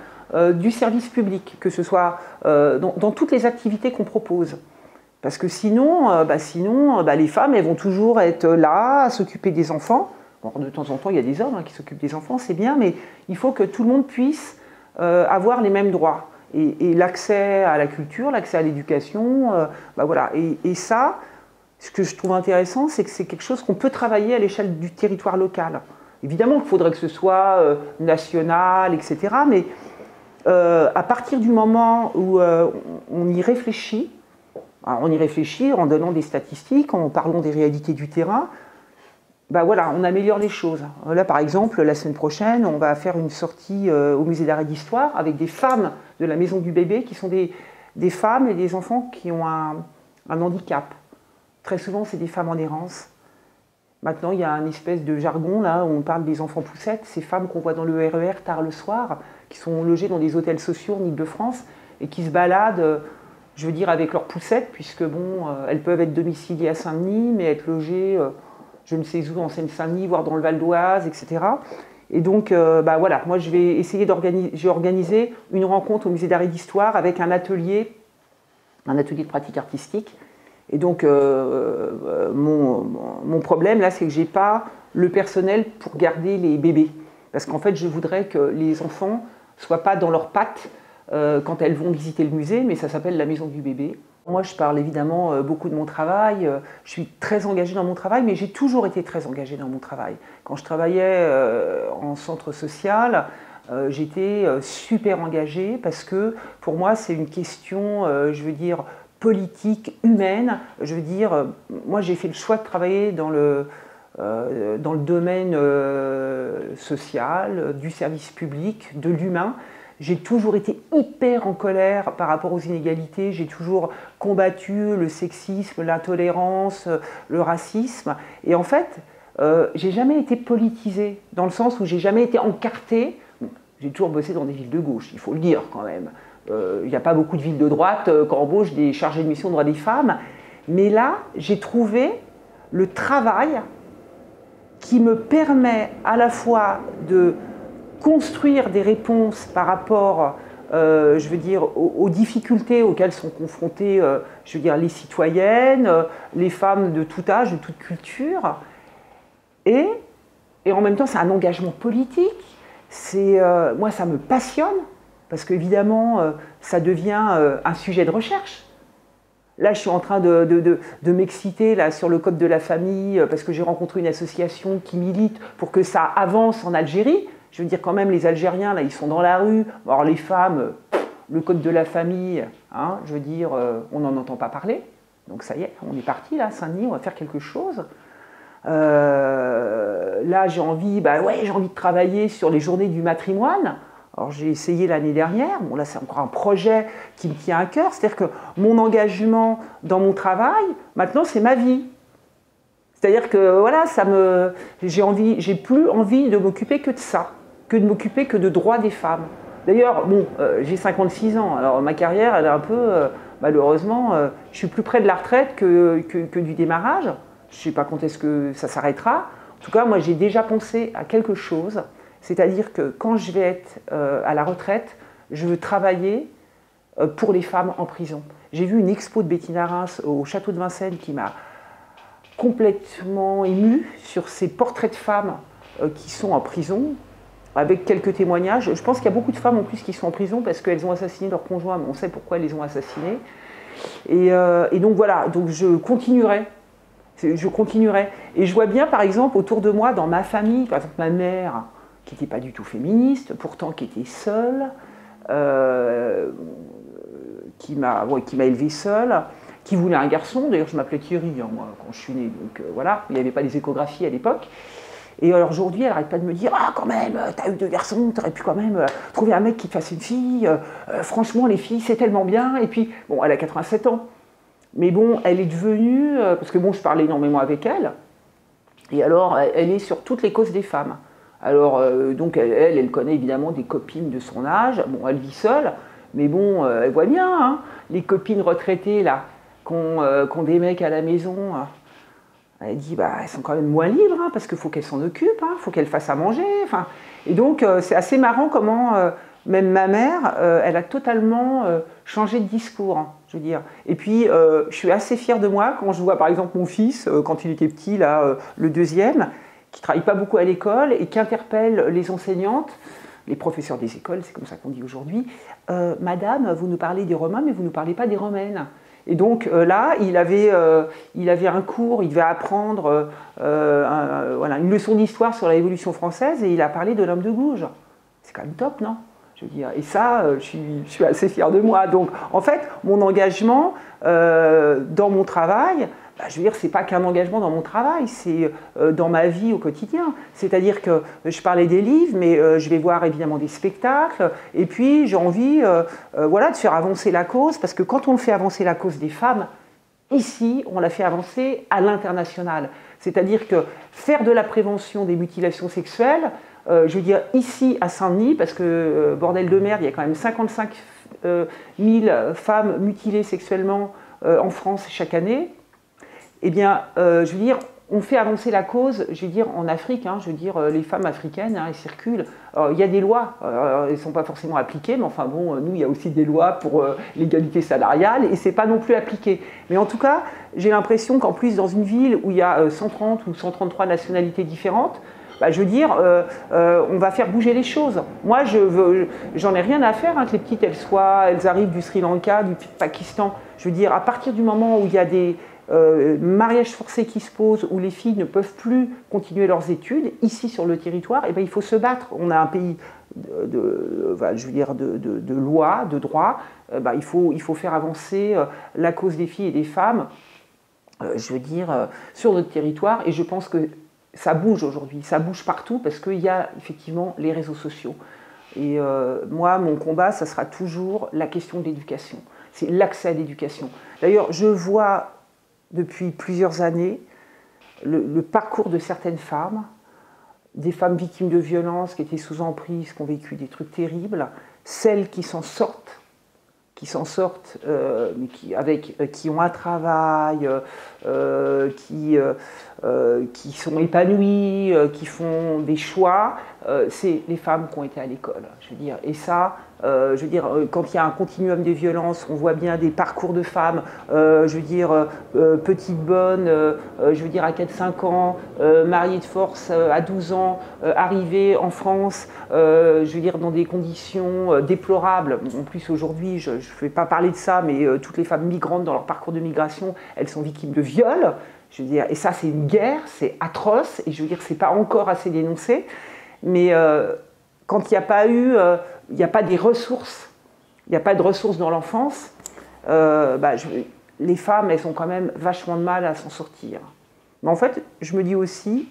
du service public, que ce soit dans toutes les activités qu'on propose. Parce que sinon, les femmes, elles vont toujours être là, à s'occuper des enfants. Bon, de temps en temps, il y a des hommes qui s'occupent des enfants, c'est bien, mais il faut que tout le monde puisse avoir les mêmes droits. Et l'accès à la culture, l'accès à l'éducation, voilà. Et ça, ce que je trouve intéressant, c'est que c'est quelque chose qu'on peut travailler à l'échelle du territoire local. Évidemment qu'il faudrait que ce soit national, etc., mais à partir du moment où on y réfléchit en donnant des statistiques, en parlant des réalités du terrain, voilà, on améliore les choses. Là, par exemple, la semaine prochaine, on va faire une sortie au musée d'art et d'histoire avec des femmes de la Maison du Bébé, qui sont des femmes et des enfants qui ont un handicap. Très souvent, c'est des femmes en errance. Maintenant, il y a un espèce de jargon, là, où on parle des enfants poussettes, ces femmes qu'on voit dans le RER tard le soir, qui sont logées dans des hôtels sociaux en Ile-de-France et qui se baladent, je veux dire, avec leurs poussettes, puisque elles peuvent être domiciliées à Saint-Denis, mais être logées, je ne sais où, en Seine-Saint-Denis, voire dans le Val d'Oise, etc. Et donc, voilà, moi, je vais essayer j'ai organisé une rencontre au musée d'art et d'histoire avec un atelier de pratique artistique. Et donc, mon problème, là, c'est que je n'ai pas le personnel pour garder les bébés. Parce qu'en fait, je voudrais que les enfants ne soient pas dans leurs pattes quand elles vont visiter le musée, mais ça s'appelle la Maison du Bébé. Moi, je parle évidemment beaucoup de mon travail. Je suis très engagée dans mon travail, mais j'ai toujours été très engagée dans mon travail. Quand je travaillais en centre social, j'étais super engagée parce que, pour moi, c'est une question, je veux dire, politique, humaine. Je veux dire, moi j'ai fait le choix de travailler dans le domaine social, du service public, de l'humain. J'ai toujours été hyper en colère par rapport aux inégalités, j'ai toujours combattu le sexisme, l'intolérance, le racisme. Et en fait, j'ai jamais été politisée, dans le sens où j'ai jamais été encartée. J'ai toujours bossé dans des villes de gauche, il faut le dire quand même. Il n'y a pas beaucoup de villes de droite qui embauchent des chargés de mission droits des femmes. Mais là, j'ai trouvé le travail qui me permet à la fois de construire des réponses par rapport, je veux dire, aux difficultés auxquelles sont confrontées, je veux dire, les citoyennes, les femmes de tout âge, de toute culture. Et en même temps, c'est un engagement politique. Moi, ça me passionne. Parce qu'évidemment, ça devient un sujet de recherche. Là, je suis en train de m'exciter là, sur le code de la famille, parce que j'ai rencontré une association qui milite pour que ça avance en Algérie. Je veux dire, quand même, les Algériens, là, ils sont dans la rue. Alors, les femmes, le code de la famille, hein, je veux dire, on n'en entend pas parler. Donc, ça y est, on est parti, là, à Saint-Denis, on va faire quelque chose. Là, j'ai envie de travailler sur les journées du matrimoine. Alors j'ai essayé l'année dernière, bon là c'est encore un projet qui me tient à cœur, c'est-à-dire que mon engagement dans mon travail, maintenant c'est ma vie. C'est-à-dire que voilà, j'ai plus envie de m'occuper que de ça, que de m'occuper que de droits des femmes. D'ailleurs, j'ai 56 ans, alors ma carrière elle est un peu, malheureusement, je suis plus près de la retraite que du démarrage. Je ne sais pas quand est-ce que ça s'arrêtera. En tout cas, moi j'ai déjà pensé à quelque chose. C'est-à-dire que quand je vais être à la retraite, je veux travailler pour les femmes en prison. J'ai vu une expo de Bettina Reims au château de Vincennes qui m'a complètement émue sur ces portraits de femmes qui sont en prison, avec quelques témoignages. Je pense qu'il y a beaucoup de femmes en plus qui sont en prison parce qu'elles ont assassiné leur conjoint, mais on sait pourquoi elles les ont assassinées. Et donc voilà, donc je continuerai Je continuerai. Et je vois bien, par exemple, autour de moi, dans ma famille, par exemple, ma mère, qui n'était pas du tout féministe, pourtant qui était seule, qui m'a élevée seule, qui voulait un garçon. D'ailleurs, je m'appelais Thierry, hein, moi, quand je suis née. Donc voilà, il n'y avait pas les échographies à l'époque. Et alors aujourd'hui, elle n'arrête pas de me dire « Ah, quand même, t'as eu 2 garçons, t'aurais pu quand même trouver un mec qui te fasse une fille. Franchement, les filles, c'est tellement bien. » Et puis, bon, elle a 87 ans. Mais bon, elle est devenue... parce que bon, je parlais énormément avec elle. Et alors, elle est sur toutes les causes des femmes. Alors, donc, elle connaît évidemment des copines de son âge. Bon, elle vit seule. Mais bon, elle voit bien, hein, les copines retraitées, là, qui ont des mecs à la maison... Elle dit, bah, elles sont quand même moins libres, hein, parce qu'il faut qu'elles s'en occupent, il faut qu'elles fassent à manger. Enfin, et donc, c'est assez marrant comment, même ma mère, elle a totalement changé de discours, hein, je veux dire. Et puis, je suis assez fière de moi quand je vois, par exemple, mon fils, quand il était petit, là, le deuxième, qui ne travaille pas beaucoup à l'école et qui interpelle les enseignantes, les professeurs des écoles, c'est comme ça qu'on dit aujourd'hui, Madame, vous nous parlez des Romains, mais vous ne nous parlez pas des Romaines. Et donc là, il avait un cours, il devait apprendre voilà, une leçon d'histoire sur la Révolution française et il a parlé de l'homme de Gouges. C'est quand même top, non? Je veux dire, et ça, je suis assez fière de moi. Donc en fait, mon engagement dans mon travail, bah, je veux dire, c'est pas qu'un engagement dans mon travail, c'est dans ma vie au quotidien. C'est-à-dire que je parlais des livres, mais je vais voir évidemment des spectacles, et puis j'ai envie voilà, de faire avancer la cause, parce que quand on fait avancer la cause des femmes, ici, on la fait avancer à l'international. C'est-à-dire que faire de la prévention des mutilations sexuelles, je veux dire, ici à Saint-Denis, parce que, bordel de merde, il y a quand même 55 000 femmes mutilées sexuellement en France chaque année. Eh bien, je veux dire, on fait avancer la cause, je veux dire, en Afrique, hein, je veux dire, les femmes africaines, hein, elles circulent. Il y a des lois, elles ne sont pas forcément appliquées, mais enfin bon, nous, il y a aussi des lois pour l'égalité salariale, et ce n'est pas non plus appliqué. Mais en tout cas, j'ai l'impression qu'en plus, dans une ville où il y a 130 ou 133 nationalités différentes, bah, je veux dire, on va faire bouger les choses. Moi, j'en ai rien à faire, hein, que les petites, elles arrivent du Sri Lanka, du Pakistan. Je veux dire, à partir du moment où il y a des mariages forcés qui se posent, où les filles ne peuvent plus continuer leurs études, ici sur le territoire, eh bien, il faut se battre. On a un pays je veux dire de loi, de droit, il faut faire avancer la cause des filles et des femmes, je veux dire, sur notre territoire, et je pense que ça bouge aujourd'hui, ça bouge partout, parce qu'il y a effectivement les réseaux sociaux. Et moi, mon combat, ça sera toujours la question de l'éducation. C'est l'accès à l'éducation. D'ailleurs, je vois depuis plusieurs années le parcours de certaines femmes, des femmes victimes de violences qui étaient sous emprise, qui ont vécu des trucs terribles, celles qui s'en sortent, mais qui ont un travail, qui sont épanouies, qui font des choix, c'est les femmes qui ont été à l'école, je veux dire. Et ça, je veux dire, quand il y a un continuum de violence, on voit bien des parcours de femmes, je veux dire, petites bonnes, je veux dire, à 4-5 ans, mariées de force à 12 ans, arrivées en France, je veux dire, dans des conditions déplorables. En plus, aujourd'hui, je ne vais pas parler de ça, mais toutes les femmes migrantes dans leur parcours de migration, elles sont victimes de viols. Je veux dire, et ça, c'est une guerre, c'est atroce, et je veux dire, c'est pas encore assez dénoncé. Mais quand il n'y a pas eu, il n'y a pas des ressources, il n'y a pas de ressources dans l'enfance, les femmes, elles ont quand même vachement de mal à s'en sortir. Mais en fait, je me dis aussi,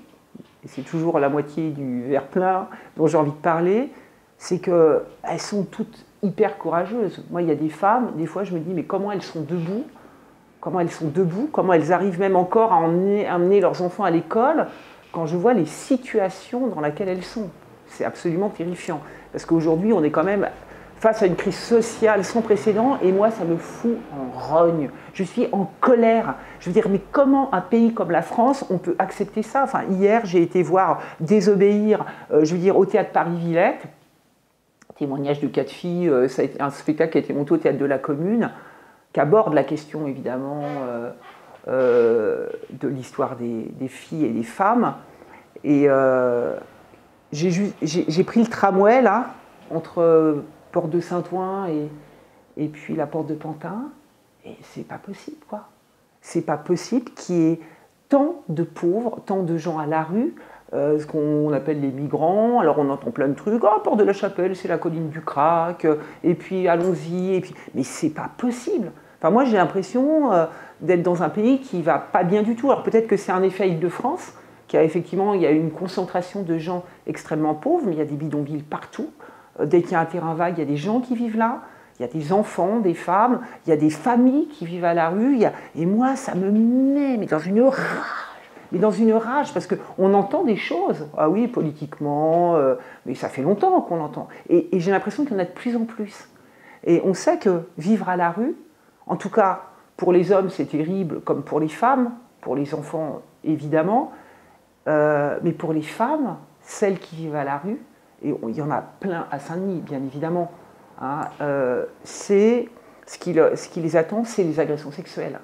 et c'est toujours la moitié du verre plein dont j'ai envie de parler, c'est qu'elles sont toutes hyper courageuses. Moi, il y a des femmes, des fois, je me dis, mais comment elles sont debout? Comment elles arrivent même encore à amener leurs enfants à l'école, quand je vois les situations dans lesquelles elles sont. C'est absolument terrifiant. Parce qu'aujourd'hui, on est quand même face à une crise sociale sans précédent, et moi, ça me fout en rogne. Je suis en colère. Je veux dire, mais comment un pays comme la France, on peut accepter ça? Enfin, hier, j'ai été voir Désobéir, je veux dire, au théâtre Paris-Villette. Témoignage de 4 filles, ça a été un spectacle qui a été monté au théâtre de la Commune, qui aborde la question, évidemment, de l'histoire des filles et des femmes. Et j'ai pris le tramway, là, entre Porte de Saint-Ouen et puis la Porte de Pantin, et c'est pas possible, quoi. C'est pas possible qu'il y ait tant de pauvres, tant de gens à la rue, ce qu'on appelle les migrants. Alors on entend plein de trucs, oh, Porte de la Chapelle, c'est la colline du crack, et puis allons-y, et puis... mais c'est pas possible. Enfin, moi j'ai l'impression d'être dans un pays qui va pas bien du tout. Alors peut-être que c'est un effet Île-de-France, qui a effectivement, il y a une concentration de gens extrêmement pauvres, mais il y a des bidonvilles partout. Dès qu'il y a un terrain vague, il y a des gens qui vivent là. Il y a des enfants, des femmes, il y a des familles qui vivent à la rue. Et moi, ça me met mais dans une rage. Mais dans une rage, parce qu'on entend des choses. Ah oui, politiquement, mais ça fait longtemps qu'on entend. Et j'ai l'impression qu'il y en a de plus en plus. Et on sait que vivre à la rue, en tout cas pour les hommes, c'est terrible, comme pour les femmes, pour les enfants, évidemment. Mais pour les femmes, celles qui vivent à la rue, et il y en a plein à Saint-Denis, bien évidemment, hein, c'est ce qui les attend, c'est les agressions sexuelles.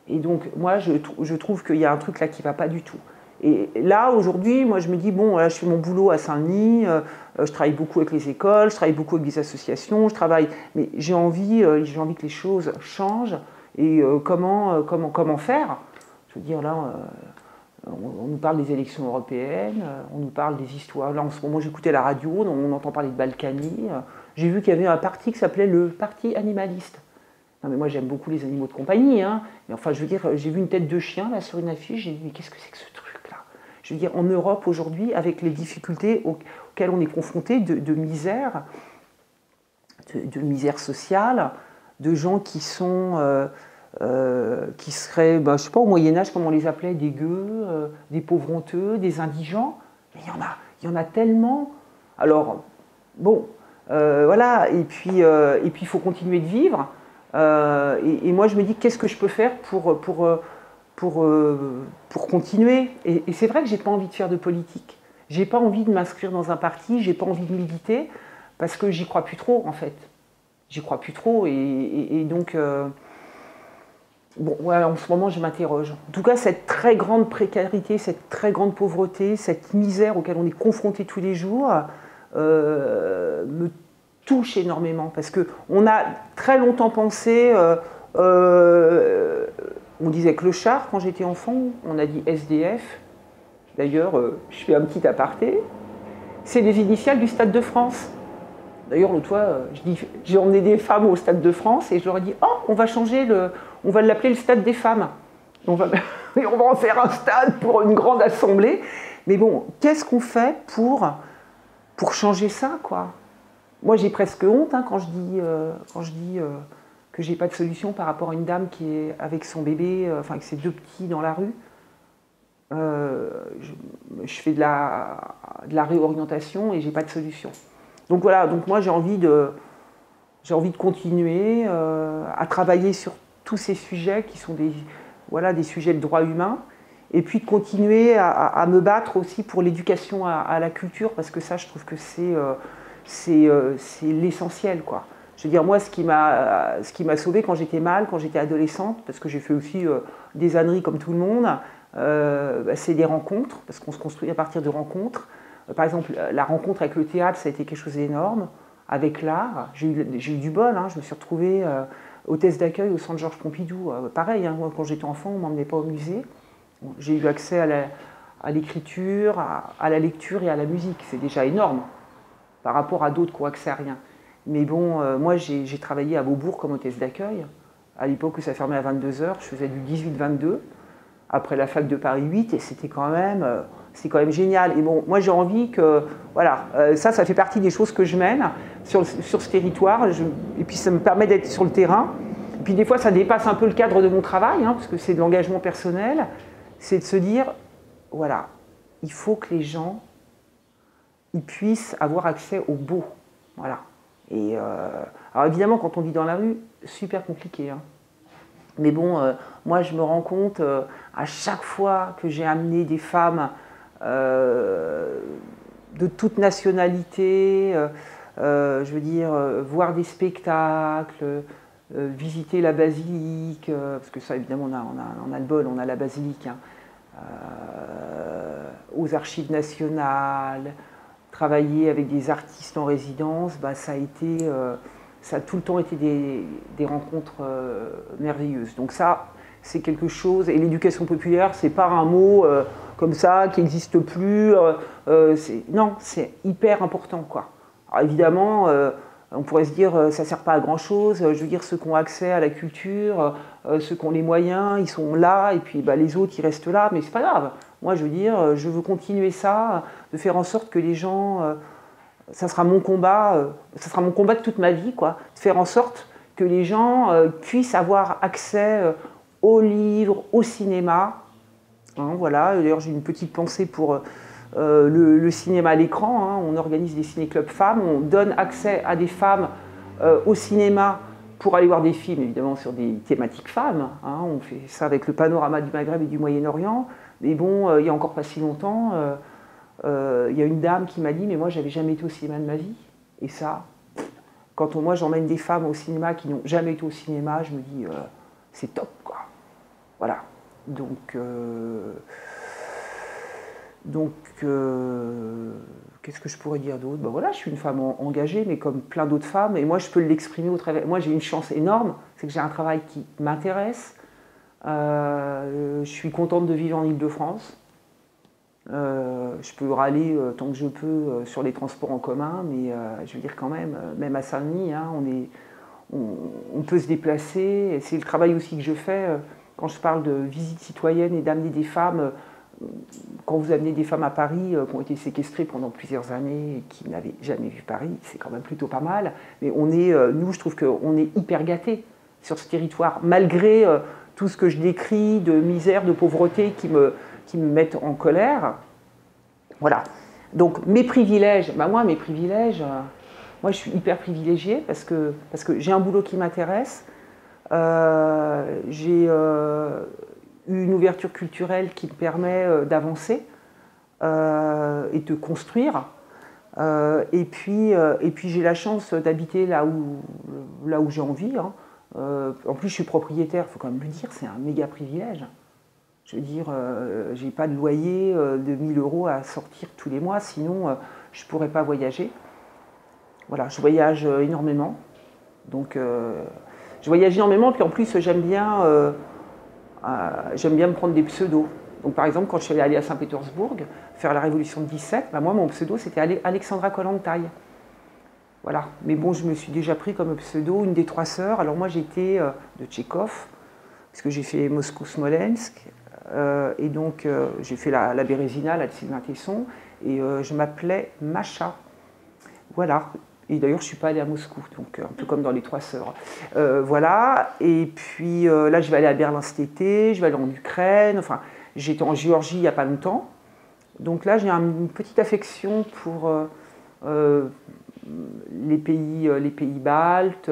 Et donc, moi, je trouve qu'il y a un truc là qui ne va pas du tout. Et là, aujourd'hui, moi, je me dis, bon, là, je fais mon boulot à Saint-Denis, je travaille beaucoup avec les écoles, je travaille beaucoup avec des associations, mais j'ai envie que les choses changent. Et comment faire? Je veux dire, là, on nous parle des élections européennes, on nous parle des histoires. Là, en ce moment, j'écoutais la radio, on entend parler de Balkany. J'ai vu qu'il y avait un parti qui s'appelait le Parti animaliste. Non, mais moi, j'aime beaucoup les animaux de compagnie, hein. Mais enfin, je veux dire, j'ai vu une tête de chien là sur une affiche, j'ai dit, mais qu'est-ce que c'est que ce truc-là? Je veux dire, en Europe aujourd'hui, avec les difficultés auxquelles on est confronté, de misère, de misère sociale, de gens qui sont... qui seraient, je ne sais pas, au Moyen-Âge, comment on les appelait, des gueux, des pauvres honteux, des indigents. Mais il y en a tellement. Alors, bon, voilà, et puis il faut continuer de vivre. Et moi, je me dis, qu'est-ce que je peux faire pour continuer? Et c'est vrai que je n'ai pas envie de faire de politique. Je n'ai pas envie de m'inscrire dans un parti, je n'ai pas envie de militer, parce que j'y crois plus trop, en fait. J'y crois plus trop, et donc... Bon, ouais, en ce moment, je m'interroge. En tout cas, cette très grande précarité, cette très grande pauvreté, cette misère auquel on est confronté tous les jours, me touche énormément. Parce qu'on a très longtemps pensé, on disait clochard quand j'étais enfant, on a dit SDF. D'ailleurs, je fais un petit aparté. C'est les initiales du Stade de France. D'ailleurs, l'autre fois, j'ai emmené des femmes au Stade de France et je leur ai dit « Oh, on va l'appeler le Stade des femmes. On va en faire un stade pour une grande assemblée. » Mais bon, qu'est-ce qu'on fait pour changer ça, quoi? Moi, j'ai presque honte quand je dis que j'ai pas de solution par rapport à une dame qui est avec son bébé, avec ses deux petits dans la rue. Je fais de la réorientation et j'ai pas de solution. Donc voilà, donc moi j'ai envie de continuer à travailler sur tous ces sujets qui sont des sujets de droits humains, et puis de continuer à me battre aussi pour l'éducation à la culture, parce que ça, je trouve que c'est l'essentiel, quoi. Je veux dire, moi, ce qui m'a sauvée quand j'étais mal, quand j'étais adolescente, parce que j'ai fait aussi des âneries comme tout le monde, c'est des rencontres, parce qu'on se construit à partir de rencontres. Par exemple, la rencontre avec le théâtre, ça a été quelque chose d'énorme. Avec l'art, j'ai eu du bol. Je me suis retrouvée hôtesse d'accueil au centre Georges Pompidou. Pareil, moi, quand j'étais enfant, on ne m'emmenait pas au musée. J'ai eu accès à l'écriture, à la lecture et à la musique. C'est déjà énorme par rapport à d'autres qui n'ont accès à rien. Mais bon, moi, j'ai travaillé à Beaubourg comme hôtesse d'accueil. À l'époque où ça fermait à 22h, je faisais du 18-22, après la fac de Paris 8, et c'était quand même génial. Et bon, moi j'ai envie que, voilà, ça fait partie des choses que je mène sur ce territoire, et puis ça me permet d'être sur le terrain. Et puis des fois ça dépasse un peu le cadre de mon travail, parce que c'est de l'engagement personnel, c'est de se dire, voilà, il faut que les gens ils puissent avoir accès au beau. Voilà. Et alors évidemment, quand on vit dans la rue, super compliqué. Mais bon, moi je me rends compte à chaque fois que j'ai amené des femmes de toute nationalité, je veux dire, voir des spectacles, visiter la basilique, parce que ça évidemment on a le bol, on a la basilique, aux archives nationales, travailler avec des artistes en résidence, ça a tout le temps été des rencontres merveilleuses. Donc ça c'est quelque chose, et l'éducation populaire, c'est pas un mot comme ça qui n'existe plus. Non, c'est hyper important, quoi. Alors, évidemment, on pourrait se dire ça sert pas à grand chose. Je veux dire, ceux qui ont accès à la culture, ceux qui ont les moyens, ils sont là, et puis bah, les autres, ils restent là, mais c'est pas grave. Moi, je veux dire, je veux continuer ça, de faire en sorte que les gens, ça sera mon combat de toute ma vie, quoi, de faire en sorte que les gens puissent avoir accès aux livres, au cinéma. Hein, voilà. D'ailleurs, j'ai une petite pensée pour le cinéma à l'écran. Hein. On organise des ciné-clubs femmes, on donne accès à des femmes au cinéma pour aller voir des films, évidemment, sur des thématiques femmes. Hein. On fait ça avec le panorama du Maghreb et du Moyen-Orient. Mais bon, il n'y a encore pas si longtemps, il y a une dame qui m'a dit « Mais moi, j'avais jamais été au cinéma de ma vie. » Et ça, quand moi, j'emmène des femmes au cinéma qui n'ont jamais été au cinéma, je me dis c'est top, quoi. Voilà. Donc qu'est-ce que je pourrais dire d'autre? Ben voilà, je suis une femme engagée, mais comme plein d'autres femmes, et moi, je peux l'exprimer au travers. Moi, j'ai une chance énorme, c'est que j'ai un travail qui m'intéresse. Je suis contente de vivre en Île-de-France. Je peux râler tant que je peux sur les transports en commun, mais je veux dire quand même à Saint-Denis, hein, on peut se déplacer. C'est le travail aussi que je fais quand je parle de visite citoyenne et d'amener des femmes. Quand vous amenez des femmes à Paris qui ont été séquestrées pendant plusieurs années et qui n'avaient jamais vu Paris, c'est quand même plutôt pas mal. Mais nous, je trouve qu'on est hyper gâtés sur ce territoire, malgré tout ce que je décris de misère, de pauvreté qui me mettent en colère. Voilà. Donc mes privilèges, moi je suis hyper privilégiée parce que j'ai un boulot qui m'intéresse, j'ai une ouverture culturelle qui me permet d'avancer et de construire. Et puis j'ai la chance d'habiter là où j'ai envie. Hein. En plus je suis propriétaire, il faut quand même le dire, c'est un méga privilège. Je veux dire, j'ai pas de loyer de 1 000 € à sortir tous les mois, sinon je pourrais pas voyager. Voilà, je voyage énormément. Donc, je voyage énormément, puis en plus, j'aime bien me prendre des pseudos. Donc, par exemple, quand je suis allée à Saint-Pétersbourg, faire la Révolution de 17, bah, moi, mon pseudo, c'était Alexandra Kollontai. Voilà. Mais bon, je me suis déjà pris comme pseudo une des 3 sœurs. Alors, moi, j'étais de Tchekhov, parce que j'ai fait Moscou-Smolensk. Et donc, j'ai fait la Bérésina, la de Sylvain Tesson, et je m'appelais Macha. Voilà. Et d'ailleurs, je ne suis pas allée à Moscou, donc un peu comme dans les 3 sœurs. Voilà. Et puis là, je vais aller à Berlin cet été, je vais aller en Ukraine. Enfin, j'étais en Géorgie il n'y a pas longtemps. Donc là, j'ai une petite affection pour les pays baltes,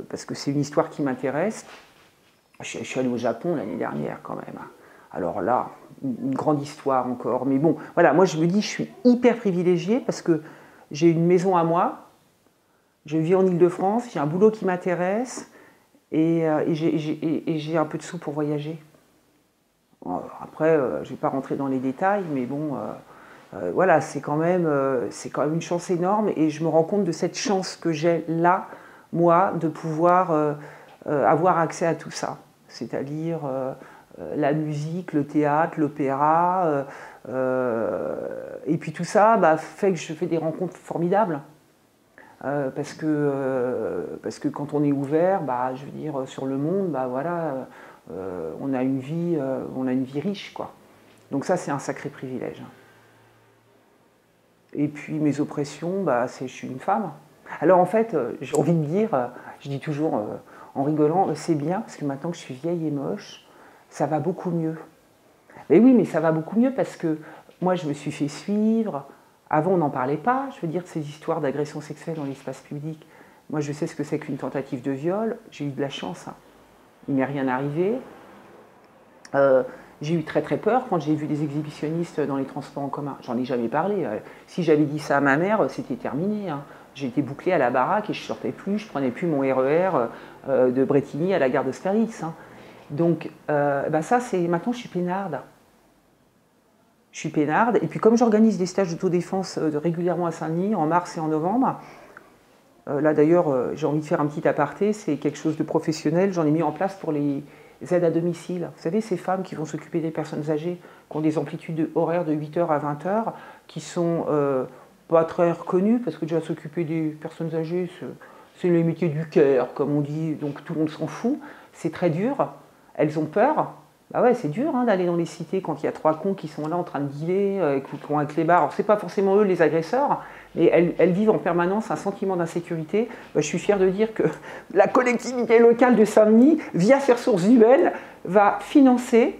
parce que c'est une histoire qui m'intéresse. Je suis allée au Japon l'année dernière quand même. Alors là, une grande histoire encore. Mais bon, voilà, moi je me dis, je suis hyper privilégiée parce que j'ai une maison à moi, je vis en Île-de-France, j'ai un boulot qui m'intéresse et j'ai un peu de sous pour voyager. Après, je ne vais pas rentrer dans les détails, mais bon, voilà, c'est quand même une chance énorme et je me rends compte de cette chance que j'ai là, moi, de pouvoir avoir accès à tout ça. C'est-à-dire la musique, le théâtre, l'opéra, et puis tout ça fait que je fais des rencontres formidables. Parce que quand on est ouvert, je veux dire, sur le monde, voilà, on a une vie riche, quoi. Donc ça, c'est un sacré privilège. Et puis mes oppressions, je suis une femme. Alors en fait, j'ai envie de dire, je dis toujours en rigolant, c'est bien, parce que maintenant que je suis vieille et moche, ça va beaucoup mieux. Mais oui, mais ça va beaucoup mieux parce que moi, je me suis fait suivre. Avant, on n'en parlait pas, je veux dire, de ces histoires d'agression sexuelle dans l'espace public. Moi, je sais ce que c'est qu'une tentative de viol. J'ai eu de la chance. Hein. Il m'est rien arrivé. J'ai eu très très peur quand j'ai vu des exhibitionnistes dans les transports en commun. J'en ai jamais parlé. Si j'avais dit ça à ma mère, c'était terminé. Hein. J'ai été bouclée à la baraque et je ne sortais plus. Je ne prenais plus mon RER de Brétigny à la gare d'Austerlitz. Hein. Donc, ça, c'est maintenant, je suis peinarde. Je suis peinarde. Et puis, comme j'organise des stages d'autodéfense régulièrement à Saint-Denis, en mars et en novembre, Là d'ailleurs, j'ai envie de faire un petit aparté, c'est quelque chose de professionnel. J'en ai mis en place pour les aides à domicile. Vous savez, ces femmes qui vont s'occuper des personnes âgées, qui ont des amplitudes horaires de 8 heures à 20 heures, qui sont pas très reconnues, parce que déjà s'occuper des personnes âgées, c'est le métier du cœur, comme on dit, donc tout le monde s'en fout. C'est très dur. Elles ont peur. Bah ouais, c'est dur hein, d'aller dans les cités quand il y a 3 cons qui sont là en train de dealer, qui ont un clébard. Alors, c'est pas forcément eux les agresseurs, mais elles vivent en permanence un sentiment d'insécurité. Bah, je suis fière de dire que la collectivité locale de Saint-Denis, via ses ressources humaines, va financer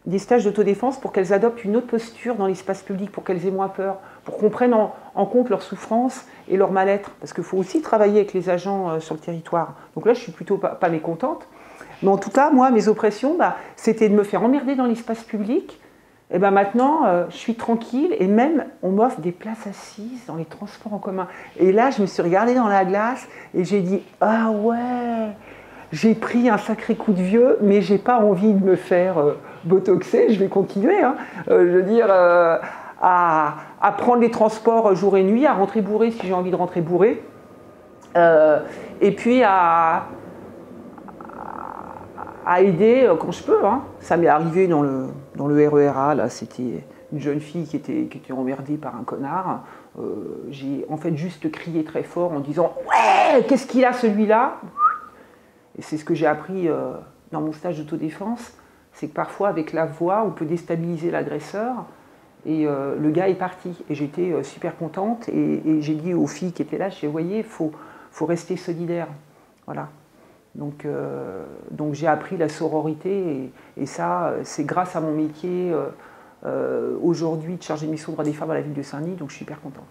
des stages d'autodéfense pour qu'elles adoptent une autre posture dans l'espace public, pour qu'elles aient moins peur, pour qu'on prenne en compte leur souffrance et leur mal-être. Parce qu'il faut aussi travailler avec les agents sur le territoire. Donc là, je suis plutôt pas mécontente. Mais en tout cas, moi, mes oppressions, c'était de me faire emmerder dans l'espace public. Et maintenant, je suis tranquille et même, on m'offre des places assises dans les transports en commun. Et là, je me suis regardée dans la glace et j'ai dit « Ah ouais, j'ai pris un sacré coup de vieux, mais j'ai pas envie de me faire botoxer, je vais continuer. Hein. Je veux dire, à prendre les transports jour et nuit, à rentrer bourré si j'ai envie de rentrer bourré. Et puis à aider quand je peux. Hein. Ça m'est arrivé dans le RERA, là, c'était une jeune fille qui était emmerdée par un connard. J'ai en fait juste crié très fort en disant « Ouais, qu'est-ce qu'il a celui-là ?» Et c'est ce que j'ai appris dans mon stage d'autodéfense, c'est que parfois avec la voix, on peut déstabiliser l'agresseur. Et le gars est parti. Et j'étais super contente. Et j'ai dit aux filles qui étaient là, vous voyez, il faut rester solidaire. Voilà. Donc j'ai appris la sororité et ça, c'est grâce à mon métier aujourd'hui de chargée de mission droits des femmes à la ville de Saint-Denis, donc je suis hyper contente.